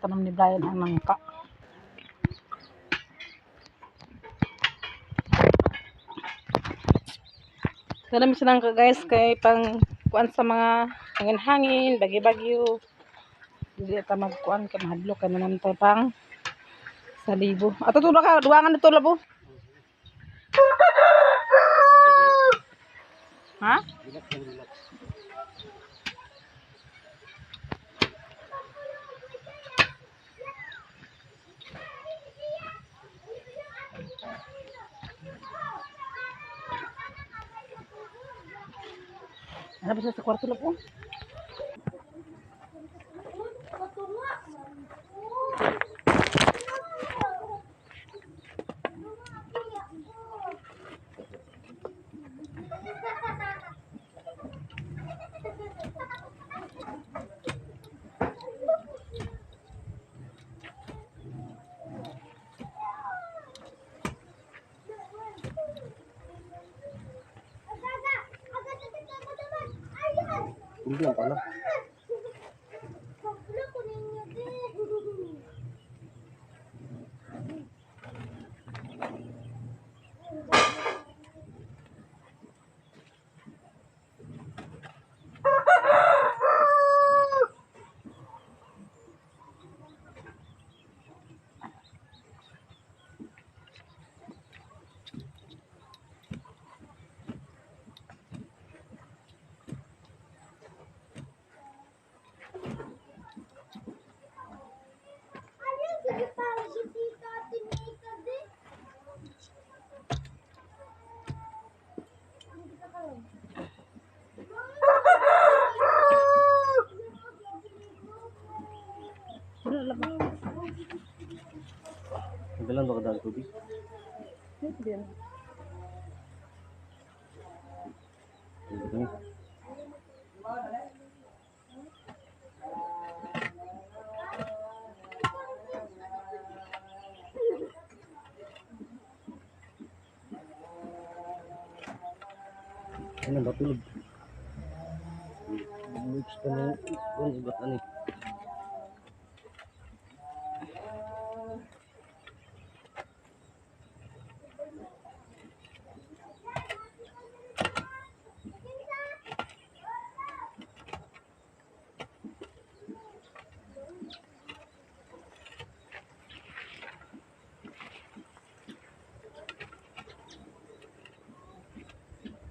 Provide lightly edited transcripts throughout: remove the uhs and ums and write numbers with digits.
tanam ni Brian ang nangka. Tanam sa nangka guys kay pang kuan sa mga hangin-hangin, bagi-bagyo. Dili ta magkuan kay mahadlok kay naman tay pang sa libo. Ato tulo ka duwangan dito labo. Ha? Ano ba siya sa kwarto labo? Hindi ang pala. Dalan ba kadang tubig? Hindi. Hindi. Ano ba tulog? Mix ka na yung ibat ani.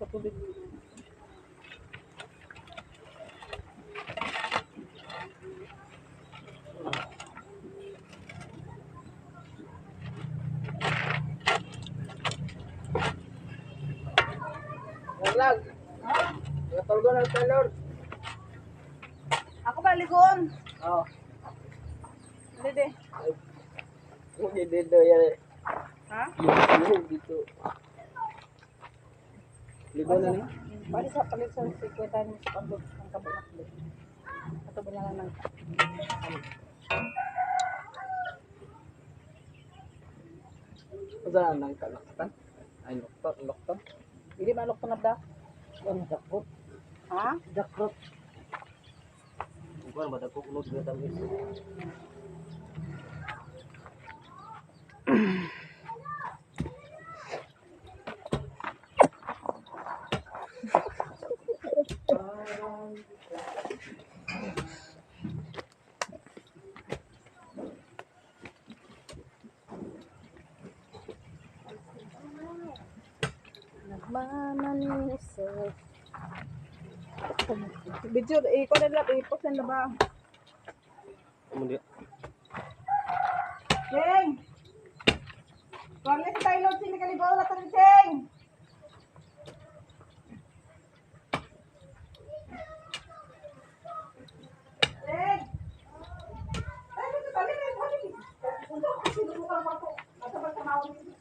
Patubig. Vlog. Natulog na Taylor. Ako ba ligon? Oh. Dede. Hindi dito yan. Ha? Yung dito. Ligo na ni. Bali sa palit sa sikweta ni sa pagod ng kabunak din. Ato ba lang nang Saan nang kalaktan? Ay loktan. dili malok tungad da. Ang dakot. Ha? Dakot. Bukan ba dakot ulod na tamis. Nagmamanis. Video ko na lang i-post na ba? Kemudian Cheng! Huwag na si Taylor, sini kalibaw na tayo, Cheng! Cheng! Ay, ito tali na yung hali. Untuk, sinubukan mo ako. Asa ba sa mawin?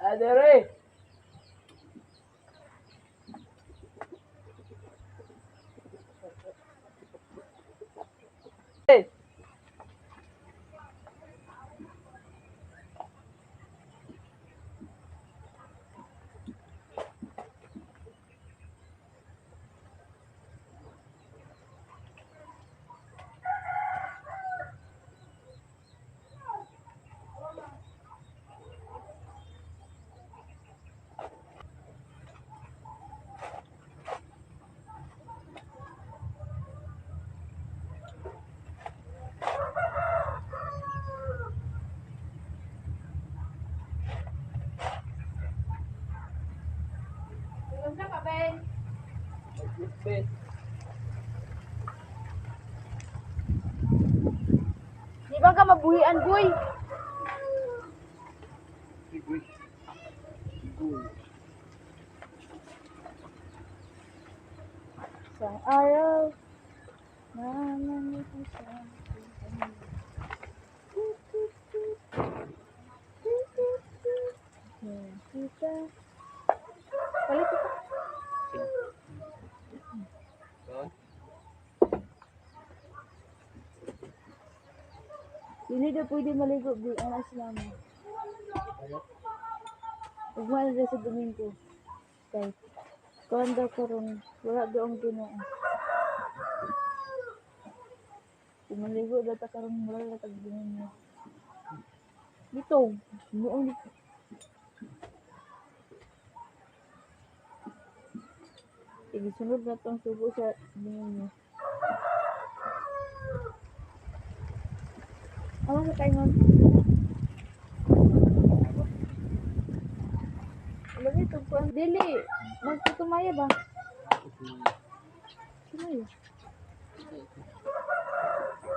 Adere! Ben. Di ba ka mabuhian, boy? Sigoy. Sigoy. Isang araw, naman ito sa Dili daw pwede maligo di ang Islam. Ug wala daw sa Domingo. Kay kuan daw karon wala daw ang Ginoo. Kung maligo daw ta karon wala daw tag Domingo. Dito, noong sige sunod na tong subo sa Domingo. Awa sa kaingon. Lagi to kuan dili. Magtutumaya ba? Tumaya.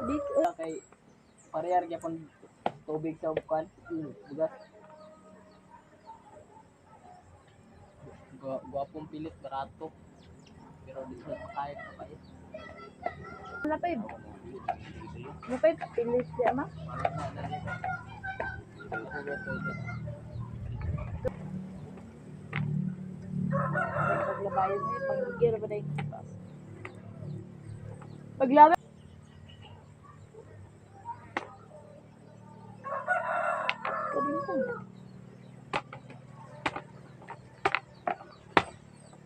Dito. Kay parehar gyapon tubig sa ukan. Bugas. Guwapong pilit barato. Pero di sa kahit kapait. Napay. Napay pilis siya ma. Paglabayan niya, pag-gear ba na yung kipas? Paglaban? Pwede ko.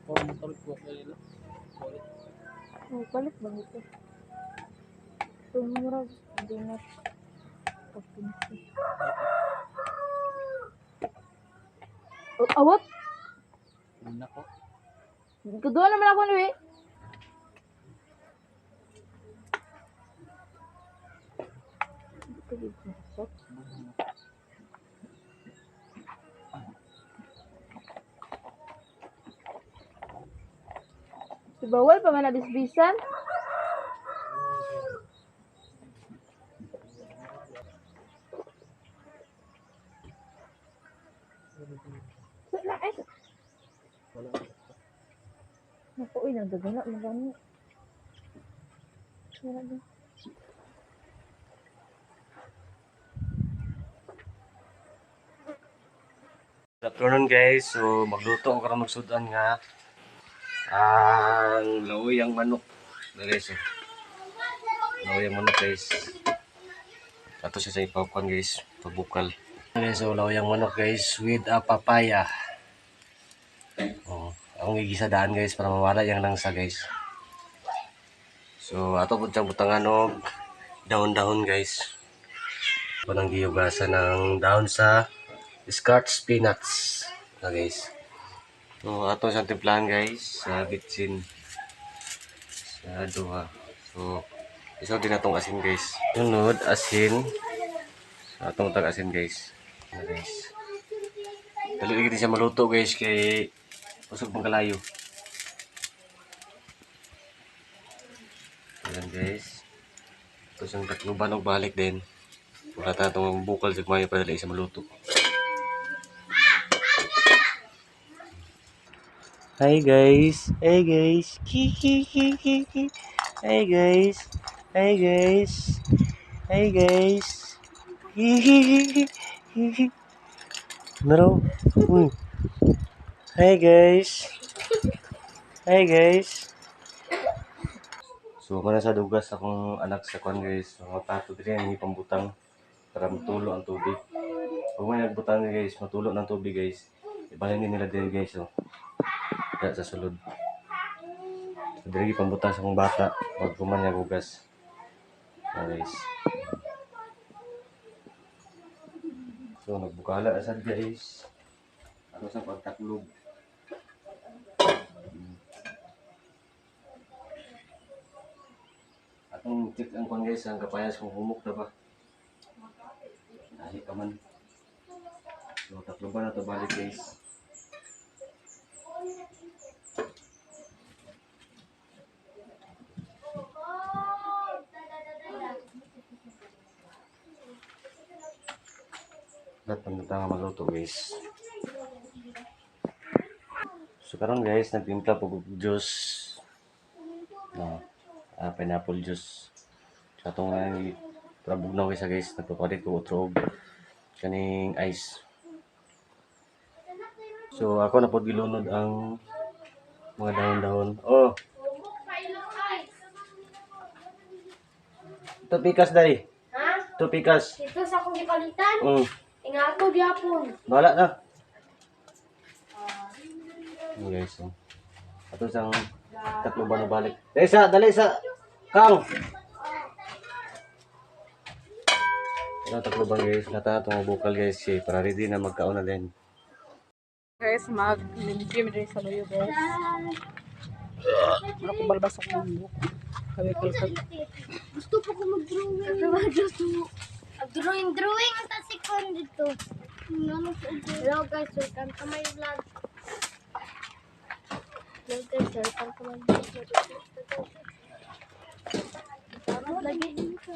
Or motor ko nila. Oh, palit ba ito? Tumurag, hindi na pagpinsi. Oh, awat? Nako. Kedua naman ako ni. Bawal pa man nabisbisan. Wala eh. Naku, nagdagana mo gani. Wala din. Good afternoon guys. So magluto ako karon magsudan nga ang lawiyang manok. Na guys. Lawiyang manok guys. Ato siya sa ipapkan guys, pabukal. Guys, so lawiyang manok guys with a papaya. Oh, ang gigisadaan guys para mawala yang langsa guys. So ato pud siyang butangan og dahon-dahon guys. Panang giyugasan ng dahon sa Scotch peanuts na guys. So ato sa timplahan guys sa bitsin sa duha. So isaw din atong asin guys. Sunod asin. So atong tag asin guys. Na guys. Dali lagi siya maluto guys kay usog pang kalayo. Ayan guys. Ito siyang takluban og balik din. Wala ta itong bukal sa kumayo para dali siya maluto. Hi guys. Hey guys. Kiki. Hey guys. Hey guys. Hey guys. Hihihi. Naro. Uy. Hey guys. Hey guys. So mana sa dugas akong anak sa kwan guys. So matato diri ang pambutang para matulo ang tubig. Pag may nagbutang guys, matulo ng tubig guys. Ibalhin nila diri guys oh. Diyan sa sulod. So, diri pambutang sa akong bata pag kuman niya gugas. Guys. So nagbukala asad guys. Ano sa pagtaklog. Atong check ang kwan guys, ang kapayas kung humok na ba. Nahi ka man. So takloban na to balik guys. Lahat ng nga maluto guys. So karon guys, nagtimpla po og juice. No, pineapple juice. So atong trabugnaw guys, nagpapalit ko utro og kaning ice. So ako na po gilunod ang mga dahon-dahon. Oh. Ito pikas dai. Ha? Ito 2 pikas. Ito sa akong gipalitan. Inga ako gyapon. Bahala na. Guys, ato sang tatlo ba na balik. Dali sa Kang. Tatlo ba guys, nata itong bukal guys, para ready na magkaon na din. Guys, mag-gym din sa luyo guys. Ano ko balbas ako ng buhok. Kawikal. Gusto pa ko mag-drawing. Drawing ang tasikon dito. Hello guys, welcome to my vlog. Hello guys, welcome to my vlog. Lagi dito.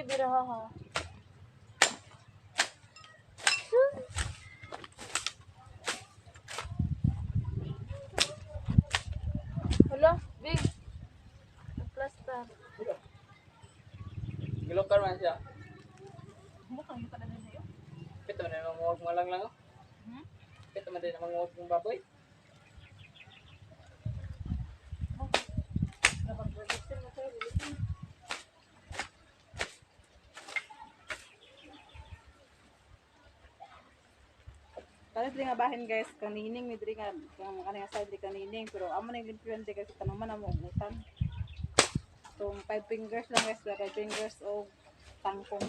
Biraha ha. Hala, big. Plaster. Gilokar man siya. Bukan kita na niyo. Pito man ang mga malang lang. Pito man din ang mga baboy. Kani diri nga bahin guys, kanining ni diri nga kani nga side diri kanining pero amo nang limpyon di kasi tanuman amo utan. So 5 fingers lang guys, 5 fingers o tangkong.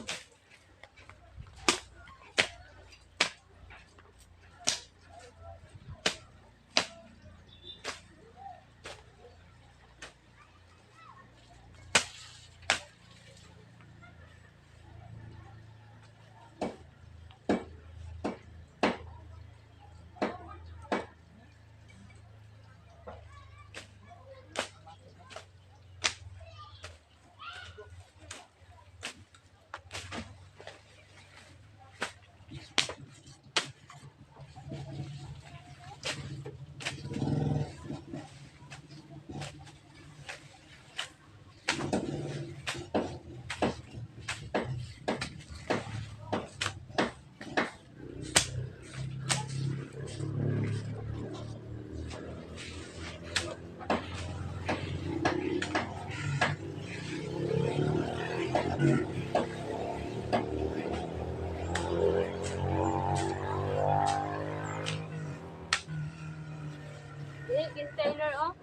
Taylor, oh.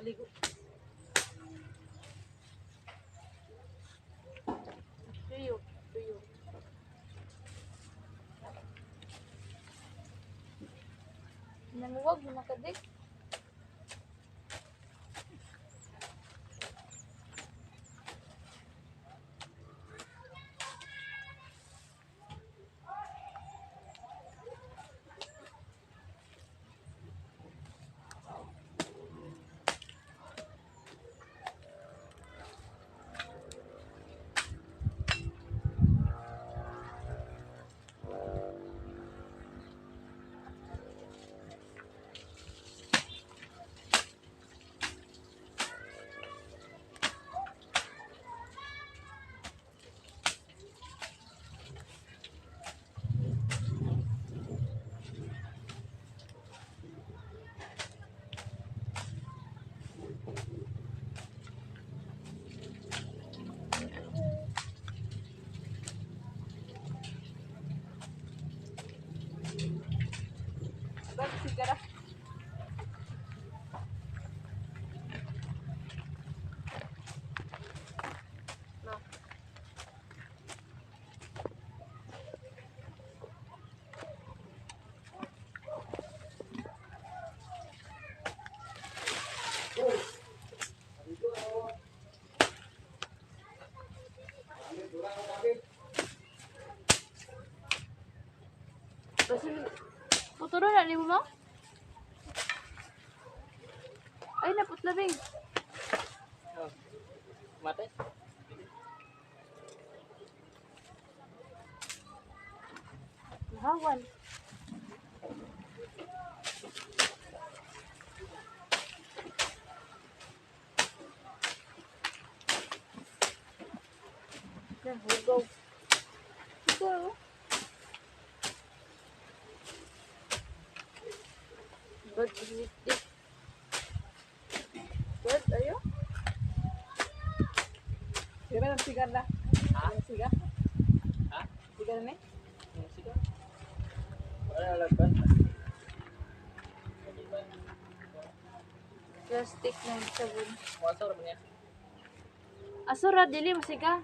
Maligo. Tuyo. Nanuwag mo makadik. na putla bing. Oh. Mate? Hawan. Yan, hugaw. Hugaw. Good, good. Good, ayo. Sige ba, sigar na? Ha? Sigar? Ha? Sigar na eh? Sige. Wala lagkan. Plastic na yung sabon. Motor mo niya. Asura, dili masiga.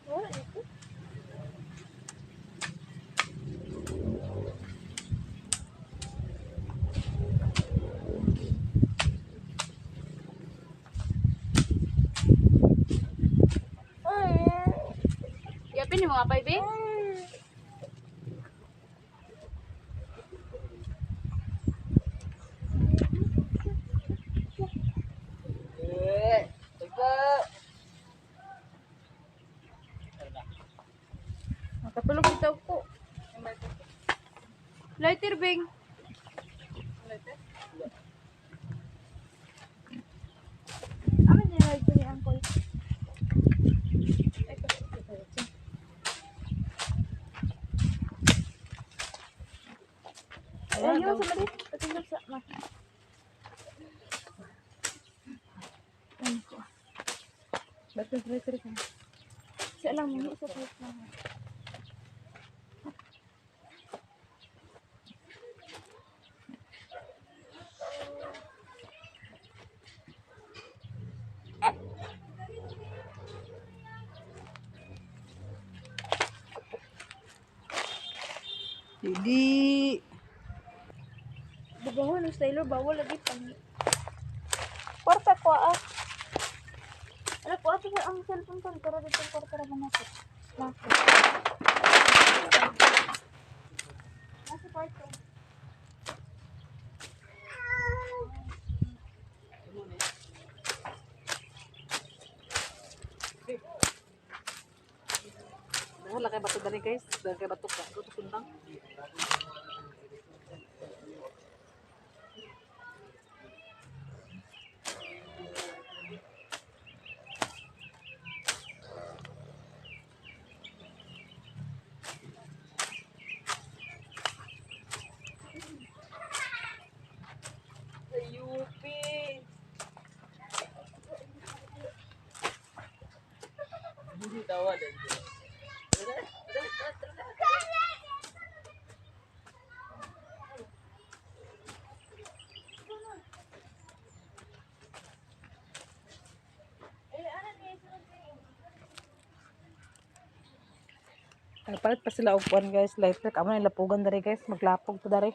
Wala dito. Yapin ni mga paibe? Nakapulog kita ko. Lighter bing. Aman yung lighter ni Uncle. Ayun, sa mali. Patingin sa ma. Ayun ko. Ba't lighter ka? Sa lang mo, sa plate lang. Hindi. Bugahon ng stylo, bawal lagi pang. Kwarta ko ah. Ano ko ato ang cellphone ko, pero dito yung kwarta na nato. Nasa. Nasa kwarta. Wala kay bato dali guys. Dahil kay bato ka. Ito sundang. Hindi tawa din. Palit pa sila upuan guys. Lighter. Amo na lapugan dari guys. Maglapog to dari.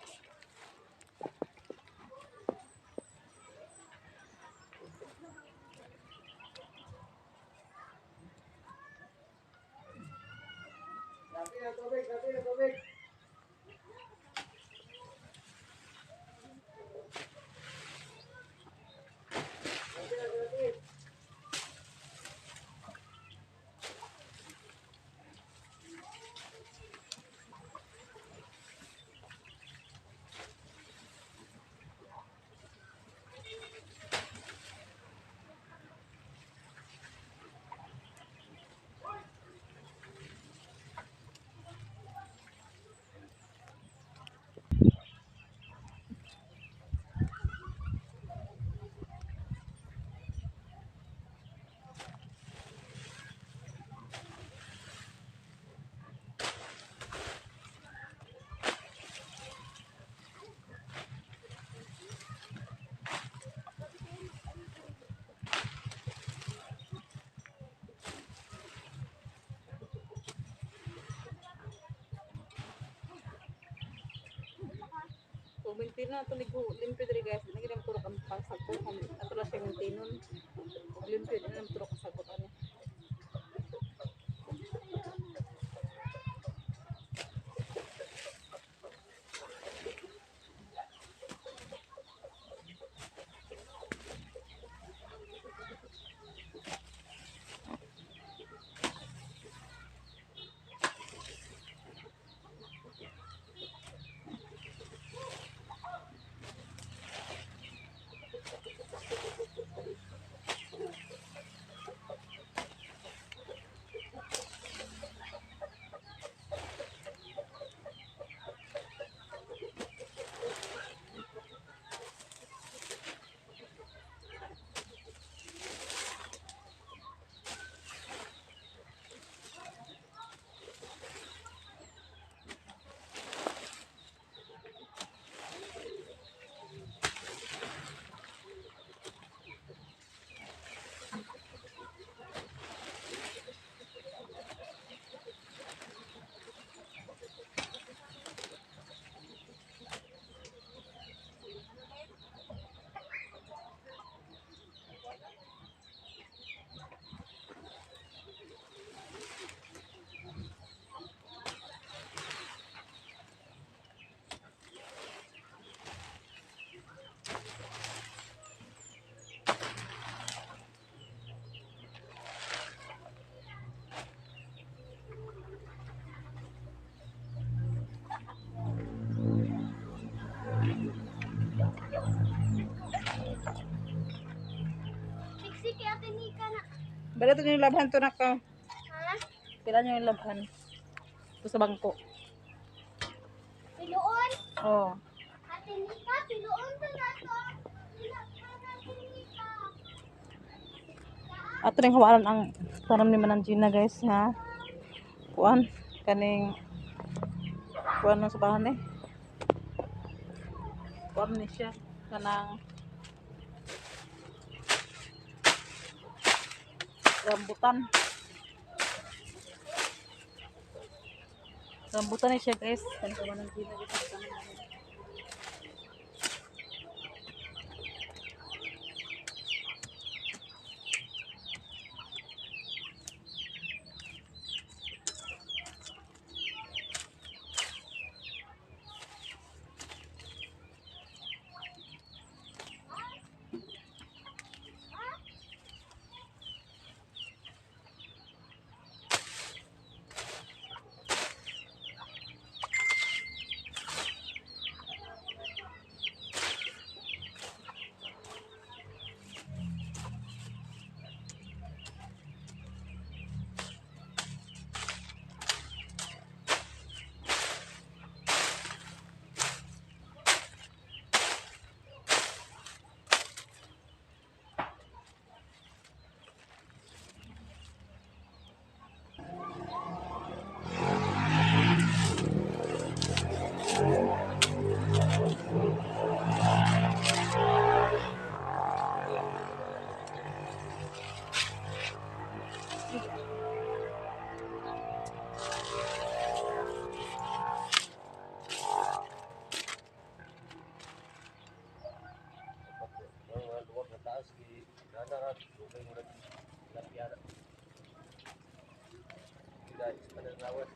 Kung maintain na ito, limpyo diri guys. Hindi na matulog ang pagsagputan. Ato na siya maintainon. Kung limpyo, hindi na matulog ang sagputan niya. Siksi kay Ate Nika na. Bala ito yung labhan to na ka. Ha? Pila nyo yung labhan. Ito sa bangko. Piluon? Oo. Ate Nika, piluon to na to. Pinakpan Ate Nika. Ato rin hawalan ang tanom ni Manang Gina guys ha. Kuan. Kaning kuan ng sabahan eh. Kuan ni siya. Kanang rambutan. Rambutan ni siya guys. Kanang Manang Gina guys. Luwag na taas, nanarat, okay mo na lapiyara. Guys, pananawat,